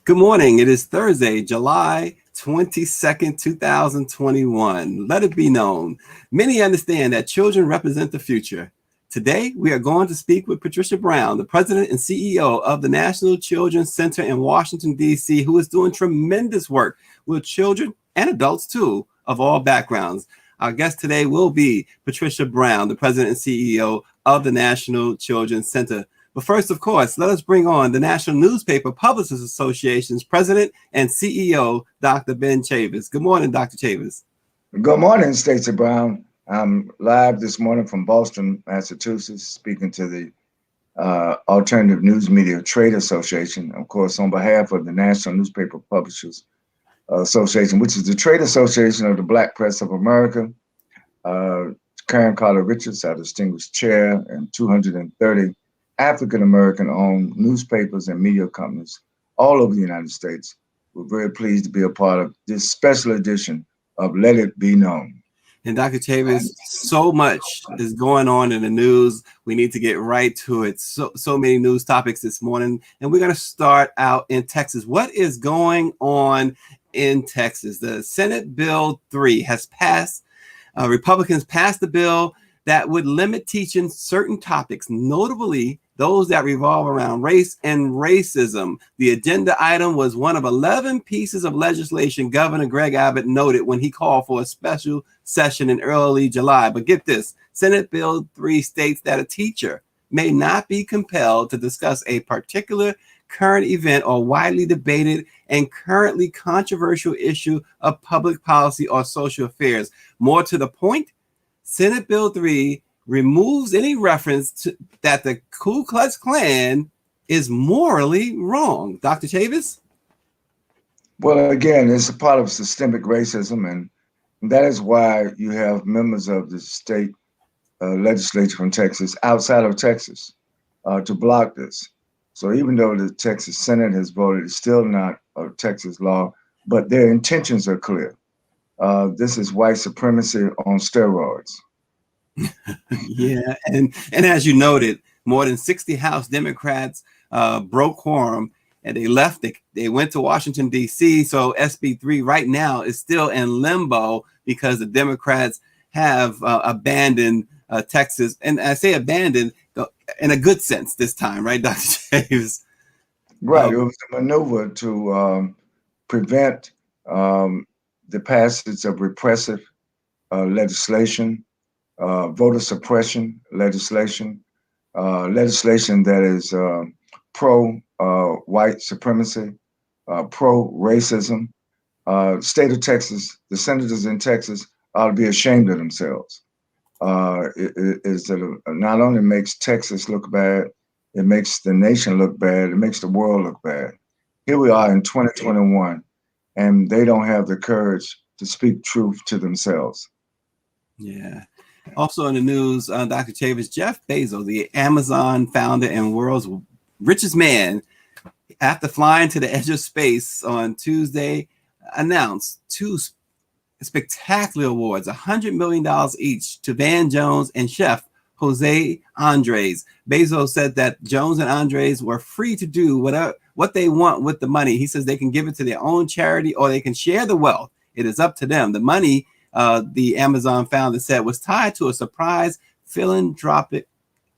Good morning. It is Thursday, July 22nd, 2021. Let it be known. Many understand that children represent the future. Today, we are going to speak with Patricia Browne, the president and CEO of the National Children's Center in Washington, D.C., who is doing tremendous work with children and adults, too, of all backgrounds. Our guest today will be Patricia Browne, the president and CEO of the National Children's Center. But first, of course, let us bring on the National Newspaper Publishers Association's president and CEO, Dr. Ben Chavis. Good morning, Dr. Chavis. Good morning, Stacey Browne. I'm live this morning from Boston, Massachusetts, speaking to the Alternative News Media Trade Association, of course, on behalf of the National Newspaper Publishers Association, which is the trade association of the Black Press of America. Karen Carter Richards, our distinguished chair, and 230 African-American owned newspapers and media companies all over the United States. We're very pleased to be a part of this special edition of Let It Be Known. And Dr. Chavis, so much is going on in the news. We need to get right to it. So many news topics this morning. And we're going to start out in Texas. What is going on in Texas? The Senate Bill 3 has passed. Republicans passed the bill that would limit teaching certain topics, notably those that revolve around race and racism. The agenda item was one of 11 pieces of legislation Governor Greg Abbott noted when he called for a special session in early July. But get this, Senate Bill 3 states that a teacher may not be compelled to discuss a particular current event or widely debated and currently controversial issue of public policy or social affairs. More to the point, Senate Bill 3 removes any reference to that the Ku Klux Klan is morally wrong. Dr. Chavis? Well, again, it's a part of systemic racism, and that is why you have members of the state legislature from Texas, outside of Texas, to block this. So even though the Texas Senate has voted, it's still not a Texas law, but their intentions are clear. This is white supremacy on steroids. Yeah, and as you noted, more than 60 House Democrats broke quorum and they left. They went to Washington, D.C. So SB 3 right now is still in limbo because the Democrats have abandoned Texas. And I say abandoned in a good sense this time, right, Dr. Chavis? Right. It was a maneuver to prevent the passage of repressive legislation, voter suppression legislation, legislation that is pro-white supremacy, pro-racism. State of Texas, the senators in Texas ought to be ashamed of themselves. It not only makes Texas look bad, it makes the nation look bad, it makes the world look bad. Here we are in 2021, and they don't have the courage to speak truth to themselves. Yeah. Also in the news, Dr. Chavis, Jeff Bezos, the Amazon founder and world's richest man, after flying to the edge of space on Tuesday, announced two spectacular awards, $100 million each, to Van Jones and chef Jose Andres. Bezos said that Jones and Andres were free to do what they want with the money. He says they can give it to their own charity or they can share the wealth. It is up to them. The money, the Amazon founder said, was tied to a surprise philanthropic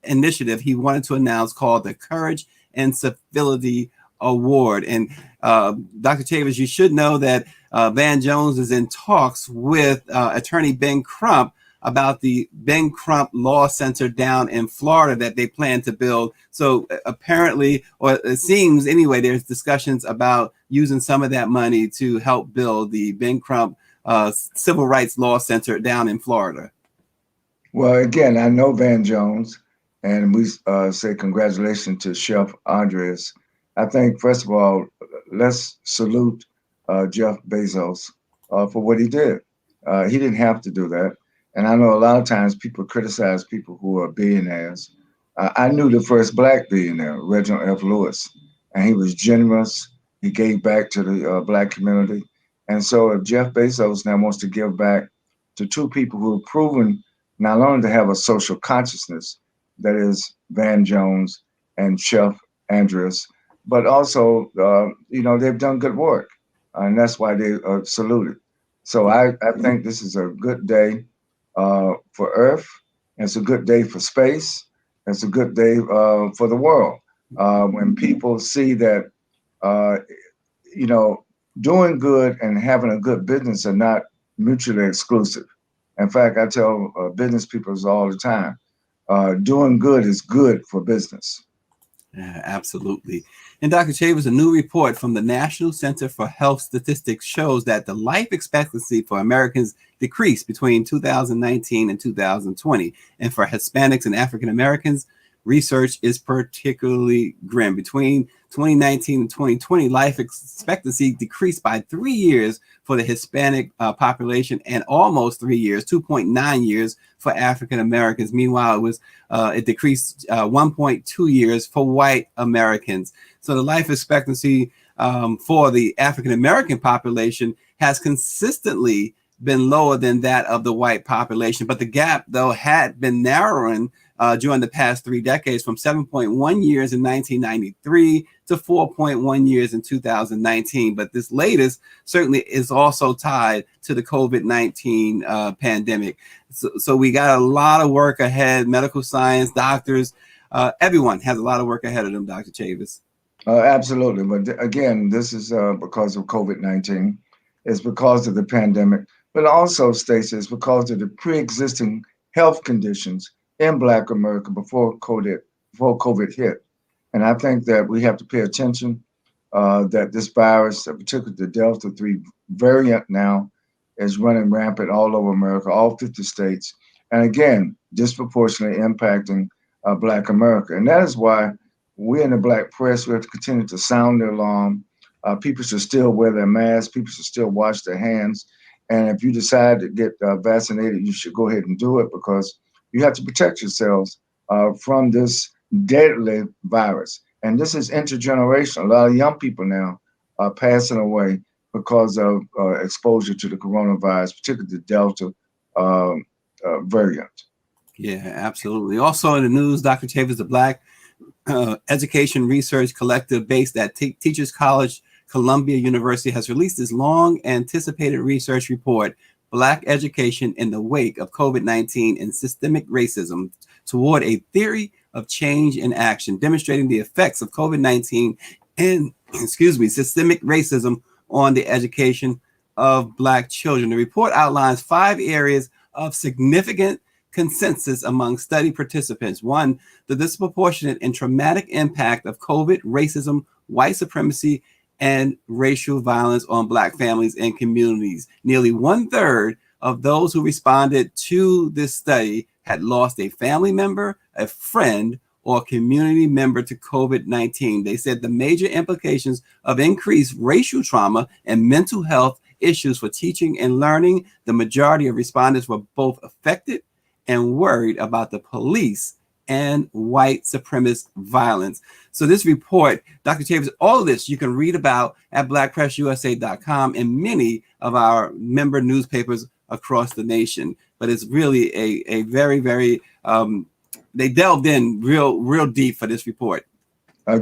initiative he wanted to announce called the Courage and Civility Award. And Dr. Chavis, you should know that Van Jones is in talks with attorney Ben Crump about the Ben Crump Law Center down in Florida that they plan to build. So apparently, or it seems anyway, there's discussions about using some of that money to help build the Ben Crump Civil Rights Law Center down in Florida. Well, again, I know Van Jones, and we say congratulations to Chef Andres. I think, first of all, let's salute Jeff Bezos for what he did. He didn't have to do that. And I know a lot of times people criticize people who are billionaires. I knew the first Black billionaire, Reginald F. Lewis, and he was generous. He gave back to the Black community. And so if Jeff Bezos now wants to give back to two people who have proven not only to have a social consciousness, that is Van Jones and Chef Andres, but also, they've done good work, and that's why they are saluted. So I think this is a good day for Earth. It's a good day for space. It's a good day for the world. When people see that, uh, you know, doing good and having a good business are not mutually exclusive. In fact, I tell business people all the time, doing good is good for business. Yeah, absolutely. And Dr. Chavez, a new report from the National Center for Health Statistics shows that the life expectancy for Americans decreased between 2019 and 2020. And for Hispanics and African Americans, research is particularly grim. Between 2019 and 2020, life expectancy decreased by 3 years for the Hispanic population and almost 3 years, 2.9 years for African Americans. Meanwhile, it decreased 1.2 years for white Americans. So the life expectancy for the African American population has consistently been lower than that of the white population. But the gap, though, had been narrowing during the past 3 decades from 7.1 years in 1993 to 4.1 years in 2019. But this latest certainly is also tied to the COVID-19 pandemic. So we got a lot of work ahead. Medical science, doctors, everyone has a lot of work ahead of them, Dr. Chavis. Absolutely. But again, this is because of COVID-19. It's because of the pandemic, but also, Stacey, it's because of the pre-existing health conditions in Black America before COVID hit. And I think that we have to pay attention that this virus, particularly the Delta 3 variant now, is running rampant all over America, all 50 states, and again, disproportionately impacting Black America. And that is why we in the Black press, we have to continue to sound the alarm. People should still wear their masks. People should still wash their hands. And if you decide to get vaccinated, you should go ahead and do it, because you have to protect yourselves from this deadly virus. And this is intergenerational. A lot of young people now are passing away because of exposure to the coronavirus, particularly the Delta variant. Yeah, absolutely. Also in the news, Dr. Chavis, the Black Education Research Collective based at Teachers College, Columbia University, has released this long anticipated research report, Black Education in the Wake of COVID-19 and Systemic Racism, toward a theory of change in action, demonstrating the effects of COVID-19 and, systemic racism on the education of Black children. The report outlines 5 areas of significant consensus among study participants. 1, the disproportionate and traumatic impact of COVID, racism, white supremacy, and racial violence on Black families and communities. Nearly 1/3 of those who responded to this study had lost a family member, a friend, or community member to COVID-19. They said the major implications of increased racial trauma and mental health issues for teaching and learning. The majority of respondents were both affected and worried about the police and white supremacist violence. So this report, Dr. Chavis, all of this you can read about at blackpressusa.com and many of our member newspapers across the nation. But it's really a very, very, they delved in real deep for this report.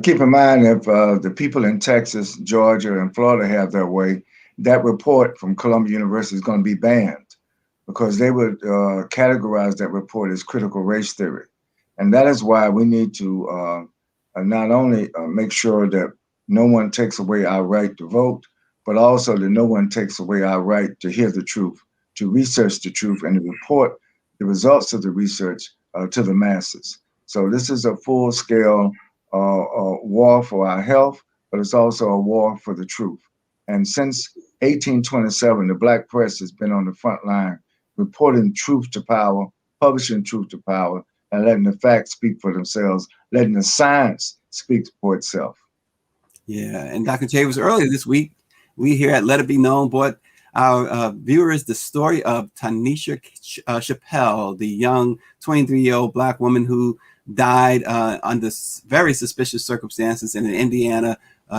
Keep in mind, if the people in Texas, Georgia, and Florida have their way, that report from Columbia University is going to be banned, because they would categorize that report as critical race theory. And that is why we need to not only make sure that no one takes away our right to vote, but also that no one takes away our right to hear the truth, to research the truth, and to report the results of the research to the masses. So this is a full-scale war for our health, but it's also a war for the truth. And since 1827, the Black press has been on the front line, reporting truth to power, publishing truth to power, and letting the facts speak for themselves, letting the science speak for itself. Yeah, and Dr. Chavis, earlier this week, we here at Let It Be Known brought our viewers the story of Tanisha Chappelle, the young 23-year-old Black woman who died under very suspicious circumstances in an Indiana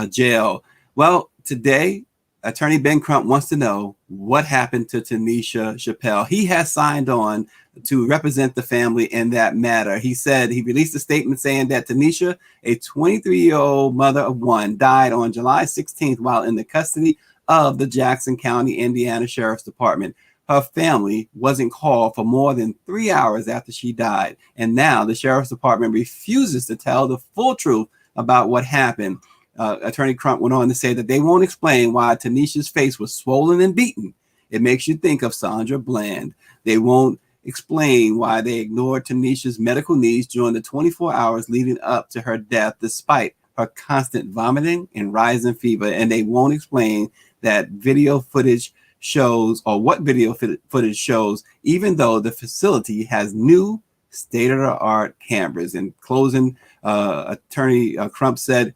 jail. Well, today, Attorney Ben Crump wants to know what happened to Tanisha Chappelle. He has signed on to represent the family in that matter. He said he released a statement saying that Tanisha, a 23-year-old mother of one, died on July 16th while in the custody of the Jackson County, Indiana Sheriff's Department. Her family wasn't called for more than 3 hours after she died. And now the Sheriff's Department refuses to tell the full truth about what happened. Attorney Crump went on to say that they won't explain why Tanisha's face was swollen and beaten. It makes you think of Sandra Bland. They won't explain why they ignored Tanisha's medical needs during the 24 hours leading up to her death, despite her constant vomiting and rising fever. And they won't explain that video footage shows, or what video footage shows, even though the facility has new state-of-the-art cameras. In closing, Attorney Crump said,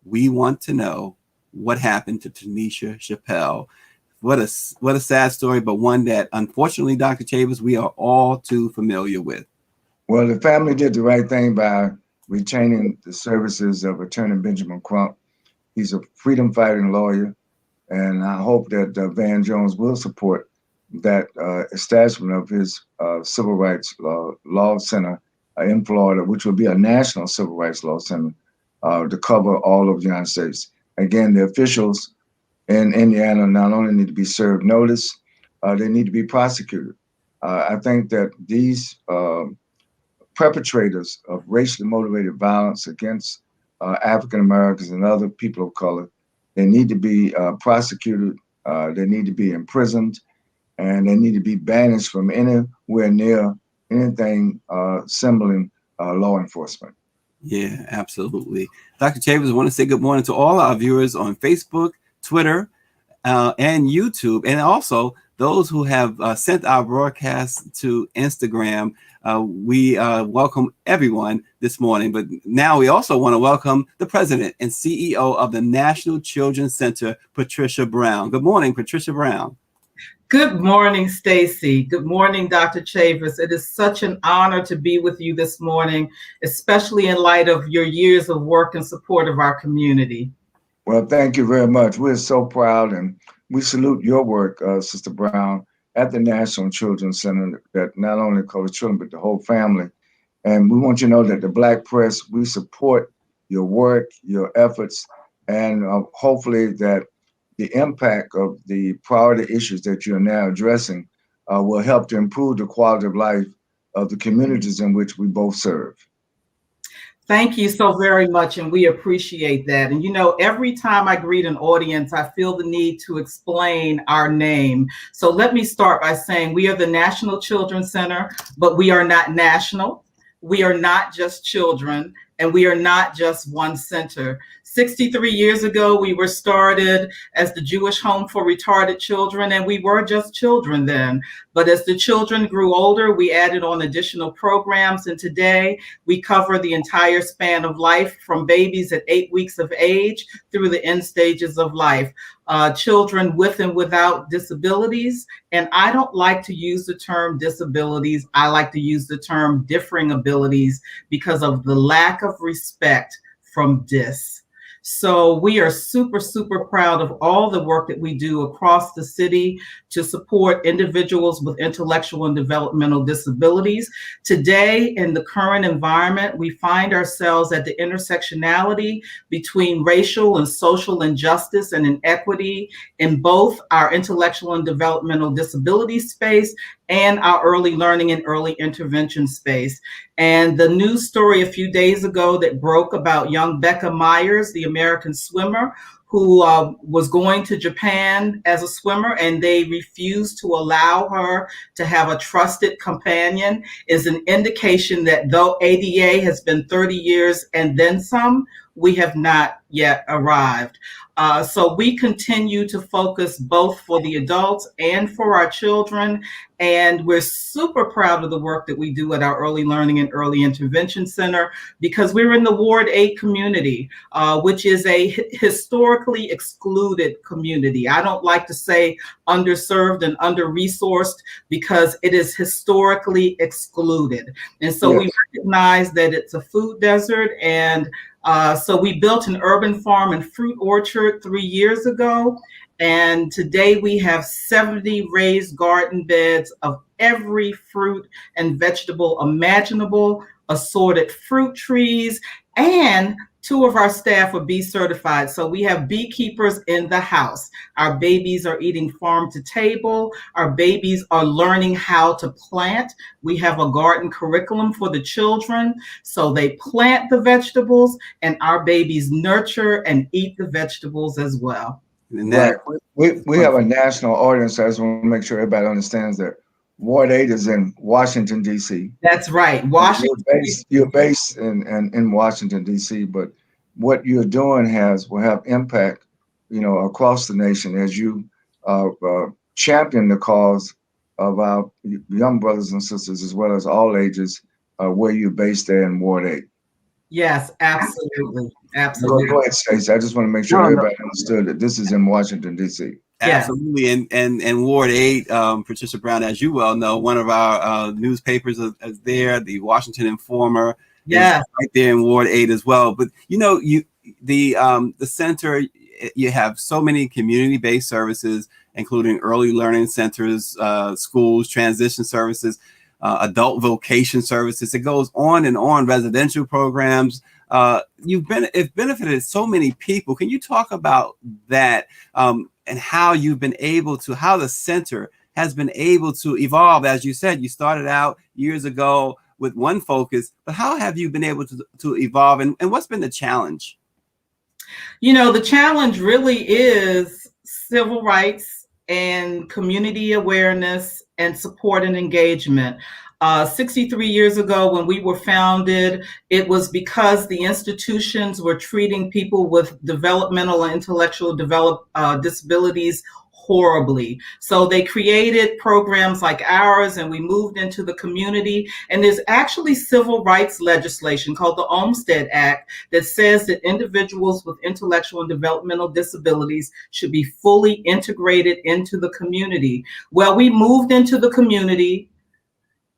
"We want to know what happened to Tanisha Chappelle." What a sad story, but one that, unfortunately, Dr. Chavez, we are all too familiar with. Well, the family did the right thing by retaining the services of Attorney Benjamin Crump. He's a freedom-fighting lawyer, and I hope that Van Jones will support that establishment of his Civil Rights Law Center in Florida, which will be a national Civil Rights Law Center to cover all of the United States. Again, the officials in Indiana not only need to be served notice, they need to be prosecuted. I think that these perpetrators of racially motivated violence against African Americans and other people of color, they need to be prosecuted, they need to be imprisoned, and they need to be banished from anywhere near anything resembling law enforcement. Yeah, absolutely. Dr. Chavez, I want to say good morning to all our viewers on Facebook, Twitter, and YouTube, and also those who have sent our broadcast to Instagram. We welcome everyone this morning, but now we also want to welcome the president and CEO of the National Children's Center, Patricia Browne. Good morning, Patricia Browne. Good morning, Stacy. Good morning, Dr. Chavez. It is such an honor to be with you this morning, especially in light of your years of work in support of our community. Well, thank you very much. We're so proud, and we salute your work, Sister Browne, at the National Children's Center that not only covers children, but the whole family. And we want you to know that the Black press, we support your work, your efforts, and hopefully that the impact of the priority issues that you're now addressing will help to improve the quality of life of the communities in which we both serve. Thank you so very much, and we appreciate that. And you know, every time I greet an audience, I feel the need to explain our name. So let me start by saying we are the National Children's Center, but we are not national. We are not just children, and we are not just one center. 63 years ago, we were started as the Jewish Home for Retarded Children, and we were just children then. But as the children grew older, we added on additional programs, and today we cover the entire span of life from babies at 8 weeks of age through the end stages of life. Children with and without disabilities. And I don't like to use the term disabilities. I like to use the term differing abilities because of the lack of respect from dis. So we are super, super proud of all the work that we do across the city to support individuals with intellectual and developmental disabilities. Today, in the current environment, we find ourselves at the intersectionality between racial and social injustice and inequity in both our intellectual and developmental disability space and our early learning and early intervention space. And the news story a few days ago that broke about young Becca Myers, the American swimmer, who was going to Japan as a swimmer, and they refused to allow her to have a trusted companion, is an indication that though ADA has been 30 years and then some, we have not yet arrived. So we continue to focus both for the adults and for our children. And we're super proud of the work that we do at our Early Learning and Early Intervention Center, because we're in the Ward 8 community, which is a historically excluded community. I don't like to say underserved and under-resourced because it is historically excluded. And so we recognize that it's a food desert, and So we built an urban farm and fruit orchard 3 years ago. And today we have 70 raised garden beds of every fruit and vegetable imaginable, assorted fruit trees, and 2 of our staff are bee certified. So we have beekeepers in the house. Our babies are eating farm to table. Our babies are learning how to plant. We have a garden curriculum for the children. So they plant the vegetables and our babies nurture and eat the vegetables as well. And that, right. We have a national audience. So I just want to make sure everybody understands that Ward 8 is in Washington, D.C. That's right. Washington. You're based in Washington, D.C., but what you're doing will have impact, across the nation as you champion the cause of our young brothers and sisters, as well as all ages, where you're based there in Ward 8. Yes, absolutely. Absolutely. Go ahead, Stacey. I just want to make sure everybody understood that this is in Washington, D.C. Absolutely. And Ward 8, Patricia Browne, as you well know, one of our newspapers is there, the Washington Informer. Yeah, right there in Ward 8 as well. But the center, you have so many community-based services, including early learning centers, schools, transition services, adult vocation services. It goes on and on. Residential programs. It's benefited so many people. Can you talk about that and how how the center has been able to evolve? As you said, you started out years ago with one focus, but how have you been able to evolve, and what's been the challenge? The challenge really is civil rights and community awareness and support and engagement. 63 years ago, when we were founded, it was because the institutions were treating people with developmental and intellectual disabilities horribly. So they created programs like ours, and we moved into the community. And there's actually civil rights legislation called the Olmstead Act that says that individuals with intellectual and developmental disabilities should be fully integrated into the community. Well, we moved into the community.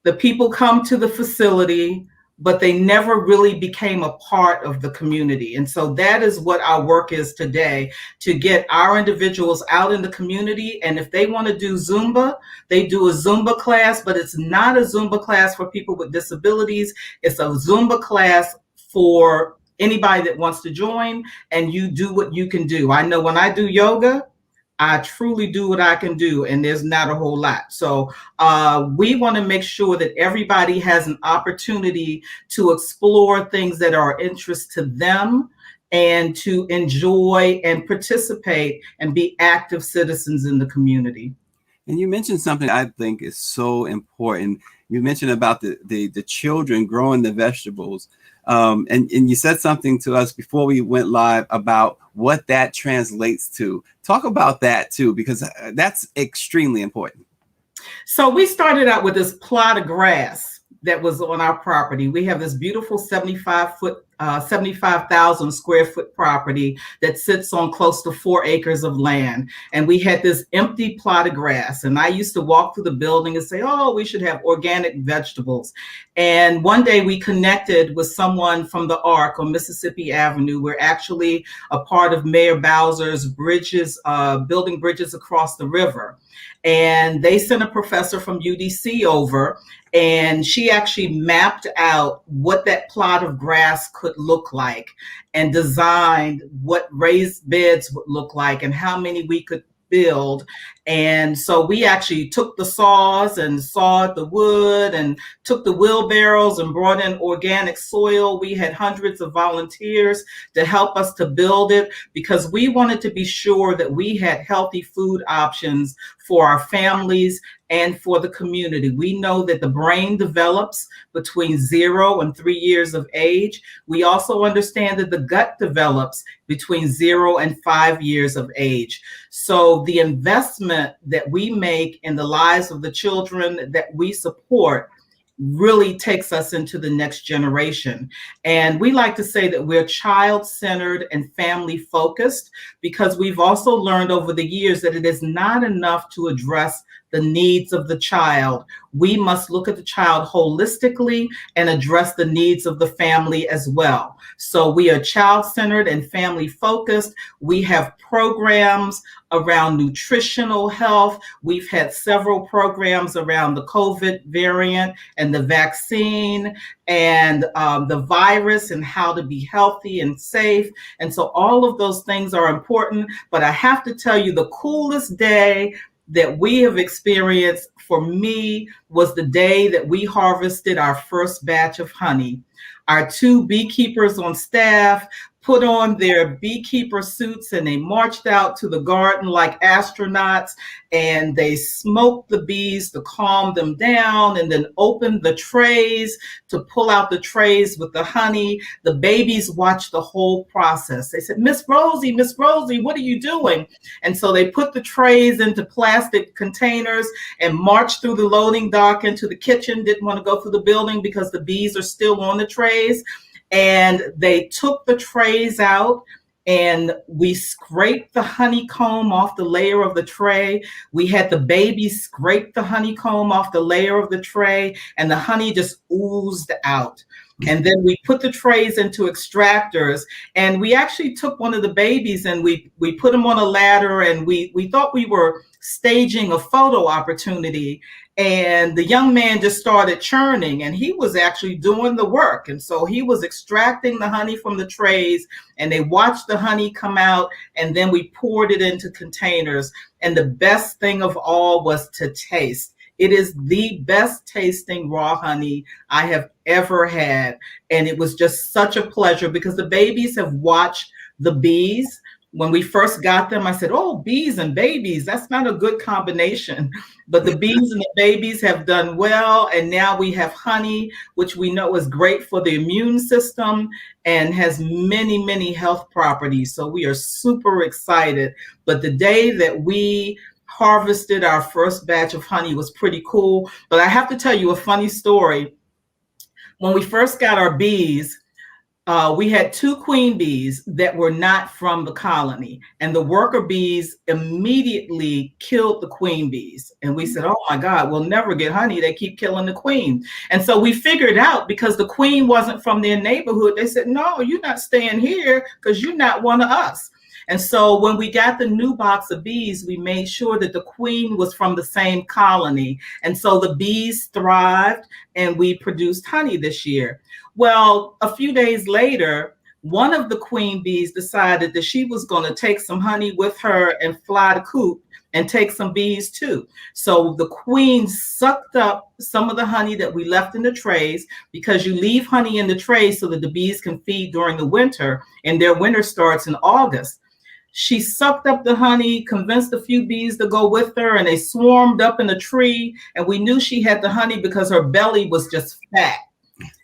The people come to the facility, but they never really became a part of the community. And so that is what our work is today, to get our individuals out in the community. And if they want to do Zumba, they do a Zumba class, but it's not a Zumba class for people with disabilities. It's a Zumba class for anybody that wants to join, and you do what you can do. I know when I do yoga, I truly do what I can do, and there's not a whole lot. So we want to make sure that everybody has an opportunity to explore things that are of interest to them and to enjoy and participate and be active citizens in the community. And you mentioned something I think is so important. You mentioned about the children growing the vegetables. And you said something to us before we went live about what that translates to. Talk about that too, because that's extremely important. So we started out with this plot of grass that was on our property. We have this beautiful 75,000 square foot property that sits on close to 4 acres of land. And we had this empty plot of grass. And I used to walk through the building and say, oh, we should have organic vegetables. And one day we connected with someone from the ARC on Mississippi Avenue. We're actually a part of Mayor Bowser's bridges, building bridges across the river. And they sent a professor from UDC over, and she actually mapped out what that plot of grass could look like and designed what raised beds would look like and how many we could build. And so we actually took the saws and sawed the wood and took the wheelbarrows and brought in organic soil. We had hundreds of volunteers to help us to build it because we wanted to be sure that we had healthy food options for our families and for the community. We know that the brain develops between 0 and 3 years of age. We also understand that the gut develops between 0 and 5 years of age. So the investment that we make in the lives of the children that we support really takes us into the next generation. And we like to say that we're child-centered and family-focused because we've also learned over the years that it is not enough to address the needs of the child. We must look at the child holistically and address the needs of the family as well. So we are child-centered and family-focused. We have programs around nutritional health. We've had several programs around the COVID variant and the vaccine and the virus and how to be healthy and safe. And so all of those things are important. But I have to tell you, the coolest day that we have experienced for me was the day that we harvested our first batch of honey. Our 2 beekeepers on staff put on their beekeeper suits and they marched out to the garden like astronauts, and they smoked the bees to calm them down and then opened the trays to pull out the trays with the honey. The babies watched the whole process. They said, Miss Rosie, what are you doing? And so they put the trays into plastic containers and marched through the loading dock into the kitchen. Didn't want to go through the building because the bees are still on the trays. And they took the trays out and we scraped the honeycomb off the layer of the tray. We had the babies scrape the honeycomb off the layer of the tray, and the honey just oozed out. And then we put the trays into extractors, and we actually took one of the babies and we put him on a ladder, and we thought we were staging a photo opportunity. And the young man just started churning, and he was actually doing the work. And so he was extracting the honey from the trays, and they watched the honey come out, and then we poured it into containers. And the best thing of all was to taste. It is the best tasting raw honey I have ever had. And it was just such a pleasure because the babies have watched the bees. When we first got them, I said, oh, bees and babies, that's not a good combination. But the bees and the babies have done well. And now we have honey, which we know is great for the immune system and has many, many health properties. So we are super excited. But the day that we harvested our first batch of honey was pretty cool. But I have to tell you a funny story. When we first got our bees, we had 2 queen bees that were not from the colony, and the worker bees immediately killed the queen bees. And we said, oh my God, we'll never get honey. They keep killing the queen. And so we figured out, because the queen wasn't from their neighborhood, they said, no, you're not staying here because you're not one of us. And so when we got the new box of bees, we made sure that the queen was from the same colony. And so the bees thrived and we produced honey this year. Well, a few days later, one of the queen bees decided that she was going to take some honey with her and fly the coop and take some bees too. So the queen sucked up some of the honey that we left in the trays, because you leave honey in the trays so that the bees can feed during the winter, and their winter starts in August. She sucked up the honey, convinced a few bees to go with her, and they swarmed up in the tree. And we knew she had the honey because her belly was just fat.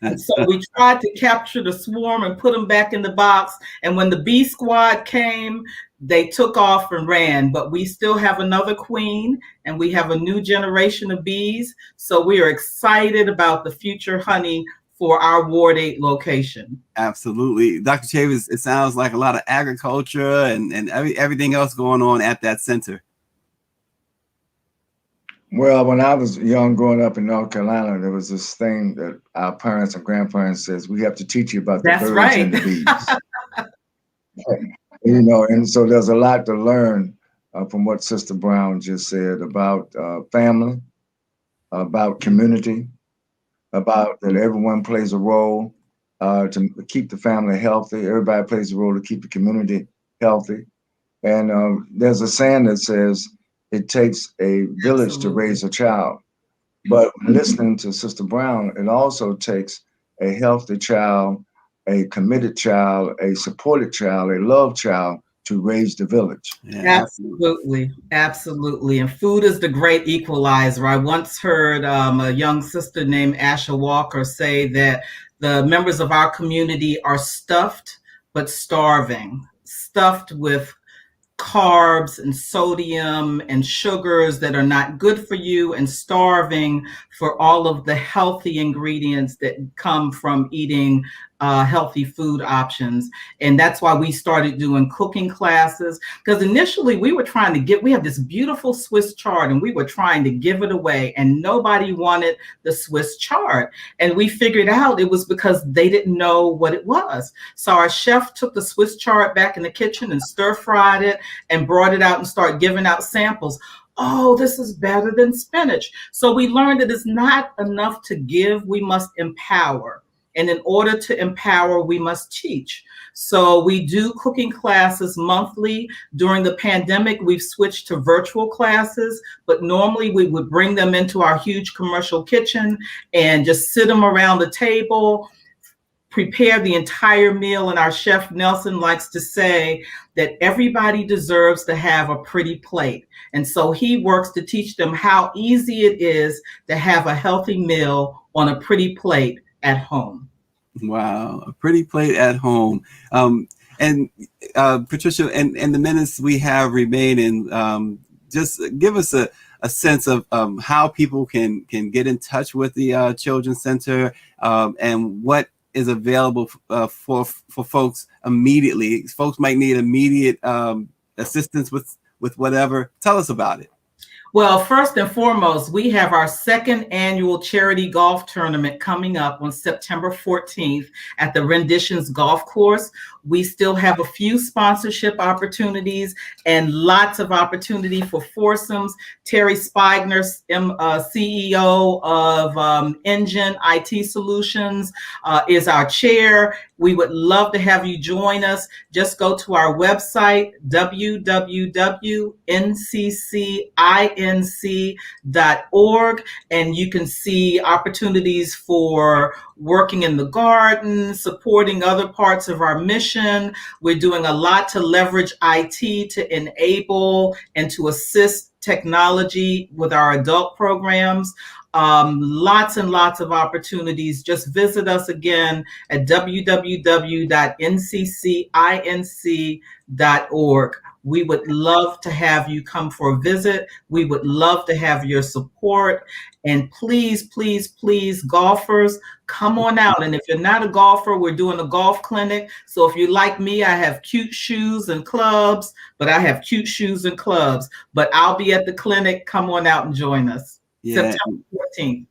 And so we tried to capture the swarm and put them back in the box. And when the bee squad came, they took off and ran. But we still have another queen, and we have a new generation of bees. So we are excited about the future honey for our Ward 8 location. Absolutely. Dr. Chavis, it sounds like a lot of agriculture and everything else going on at that center. Well, when I was young, growing up in North Carolina, there was this thing that our parents and grandparents says, we have to teach you about the birds and the bees. You know, and so there's a lot to learn from what Sister Browne just said about family, about community, about that everyone plays a role to keep the family healthy. Everybody plays a role to keep the community healthy. And there's a saying that says, it takes a village to raise a child. But listening to Sister Browne, it also takes a healthy child, a committed child, a supported child, a loved child to raise the village. Yeah, absolutely. And food is the great equalizer. I once heard a young sister named Asha Walker say that the members of our community are stuffed but starving, stuffed with carbs and sodium and sugars that are not good for you, and starving for all of the healthy ingredients that come from eating healthy food options. And that's why we started doing cooking classes, because initially we have this beautiful Swiss chart and we were trying to give it away and nobody wanted the Swiss chart. And we figured out it was because they didn't know what it was. So our chef took the Swiss chart back in the kitchen and stir fried it and brought it out and started giving out samples. Oh, this is better than spinach. So we learned that it's not enough to give, we must empower. And in order to empower, we must teach. So we do cooking classes monthly. During the pandemic, we've switched to virtual classes, but normally we would bring them into our huge commercial kitchen and just sit them around the table, prepare the entire meal. And our chef Nelson likes to say that everybody deserves to have a pretty plate. And so he works to teach them how easy it is to have a healthy meal on a pretty plate at home. Wow, a pretty plate at home. And Patricia, and the minutes we have remaining, just give us a sense of how people can get in touch with the Children's Center, and what is available for folks immediately. Folks might need immediate assistance with whatever. Tell us about it. Well, first and foremost, we have our second annual charity golf tournament coming up on September 14th at the Renditions Golf Course. We still have a few sponsorship opportunities and lots of opportunity for foursomes. Terry Spigner, CEO of Engine IT Solutions, is our chair. We would love to have you join us. Just go to our website, www.nccinc.org, and you can see opportunities for working in the garden, supporting other parts of our mission. We're doing a lot to leverage IT to enable and to assist technology with our adult programs. Lots and lots of opportunities. Just visit us again at www.nccinc.org. We would love to have you come for a visit. We would love to have your support. And please, please, please, golfers, come on out. And if you're not a golfer, we're doing a golf clinic. So if you're like me, I have cute shoes and clubs, but I have cute shoes and clubs. But I'll be at the clinic. Come on out and join us. Yeah. September 14th.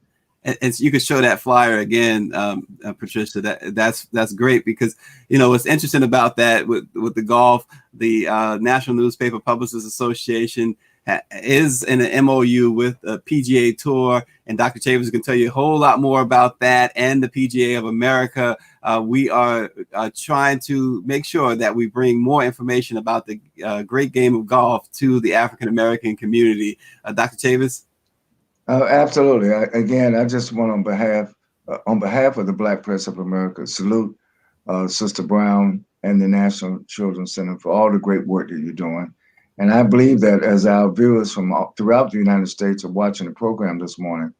And so you could show that flyer again, Patricia. That's great, because what's interesting about that with the golf, the National Newspaper Publishers Association is in an MOU with a PGA Tour, and Dr. Chavis can tell you a whole lot more about that, and the PGA of America. We are trying to make sure that we bring more information about the great game of golf to the African American community. Dr. Chavis. Absolutely. I just want on behalf of the Black Press of America, salute Sister Browne and the National Children's Center for all the great work that you're doing. And I believe that as our viewers from throughout the United States are watching the program this morning,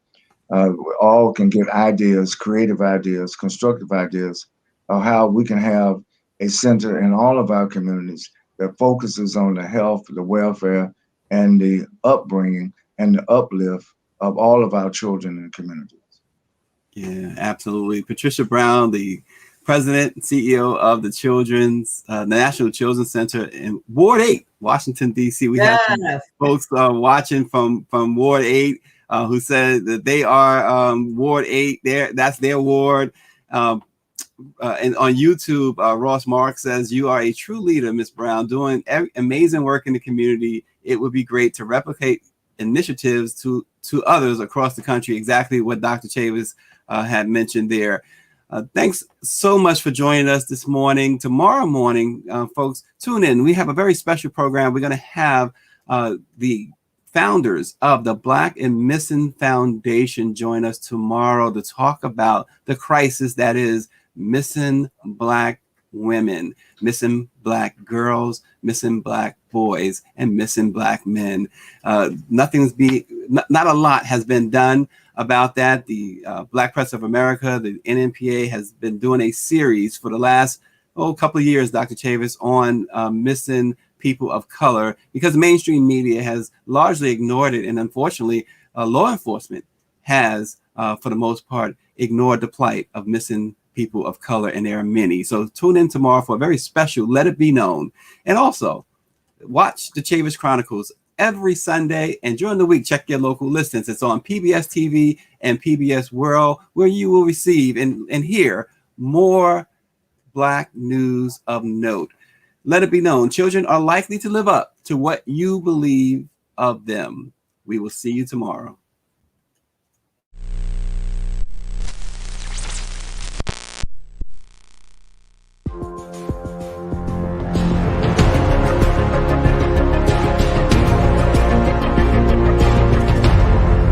we all can get ideas, creative ideas, constructive ideas of how we can have a center in all of our communities that focuses on the health, the welfare, and the upbringing and the uplift of all of our children and communities. Yeah, absolutely. Patricia Browne, the president and CEO of the National Children's Center in Ward 8, Washington, D.C. We have folks watching from Ward 8 who said that they are Ward 8. That's their ward. And on YouTube, Ross Mark says, "You are a true leader, Ms. Browne, doing amazing work in the community. It would be great to replicate initiatives to others across the country." Exactly what Dr. Chavis had mentioned there. Thanks so much for joining us this morning. Tomorrow morning, folks, tune in. We have a very special program. We're going to have the founders of the Black and Missing Foundation join us tomorrow to talk about the crisis that is missing Black women, missing Black girls, missing Black boys, and missing Black men. Not a lot has been done about that. The Black Press of America, the NNPA, has been doing a series for the last couple of years, Dr. Chavis, on missing people of color, because mainstream media has largely ignored it, and unfortunately, law enforcement has, for the most part, ignored the plight of missing people of color, and there are many. So tune in tomorrow for a very special Let It Be Known. And also watch the Chavis Chronicles every Sunday, and during the week, check your local listings. It's on PBS TV and PBS World, where you will receive and hear more Black news of note. Let it be known, children are likely to live up to what you believe of them. We will see you tomorrow.